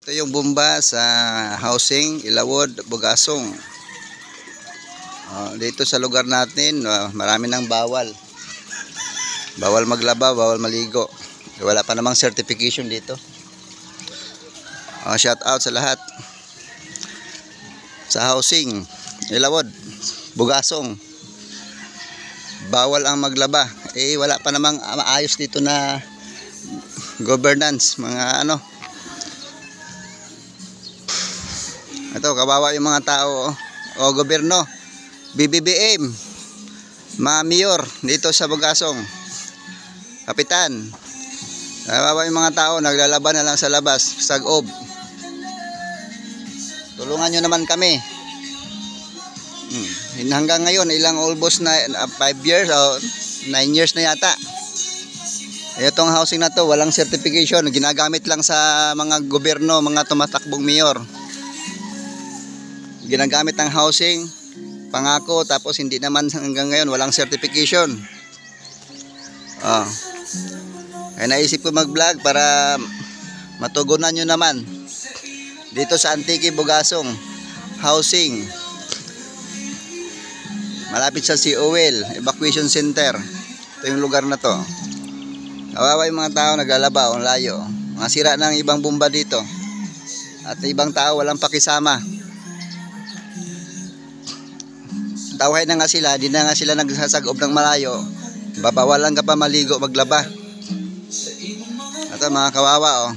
Ito yung bomba sa housing Ilawod, Bugasong. Dito sa lugar natin, marami nang bawal. Bawal maglaba, bawal maligo. Wala pa namang certification dito. Shout out sa lahat. Sa housing Ilawod, Bugasong. Bawal ang maglaba. Wala pa namang maayos dito na governance, mga ano. Ito, kawawa yung mga tao o gobyerno, BBBM, mga mayor dito sa Bugasong, kapitan. Kawawa yung mga tao, naglalaban na lang sa labas, sag-ob. Tulungan nyo naman kami. Hanggang ngayon, ilang almost na 5 years o 9 years na yata. Itong housing na to, walang certification, ginagamit lang sa mga gobyerno, mga tumatakbong mayor. Ginagamit ng housing, pangako, tapos hindi naman hanggang ngayon, walang certification. Kaya naisip ko mag-vlog para matugunan nyo naman. Dito sa Antique, Bugasong, housing. Malapit sa COL, evacuation center. Ito yung lugar na to. Kawawa yung mga tao, naglalaba o layo. Mga sira ng ibang bomba dito. At ibang tao walang pakisama. Tawahin na nga sila, di na nga sila nagsasag-ob ng malayo. Babawalan ka pa maligo, maglaba. Ito mga kawawa,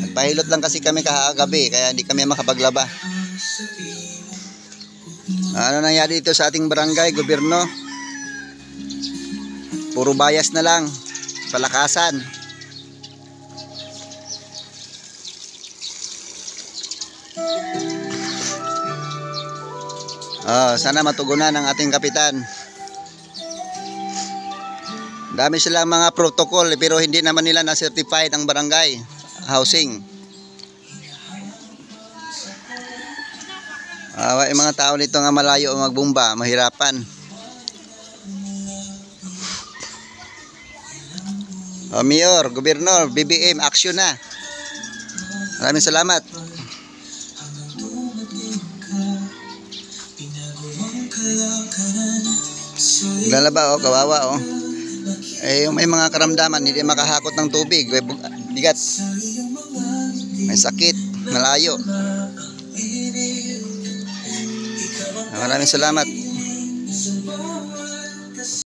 Nagpahilot lang kasi kami kahagabi, kaya hindi kami makapaglaba. Ano nangyari dito sa ating barangay, gobyerno? Puro bias na lang, palakasan. Sana matugunan ng ating kapitan. Dami silang mga protocol pero hindi naman nila na-certified ang barangay housing. Yung mga tao nito nga malayo magbumba, mahirapan. Mayor, Gobernador, BBM, aksyon na. Maraming salamat. Lalaba kawawa yung may mga karamdaman, hindi makahakot ng tubig, bigat, may sakit, malayo. Maraming salamat.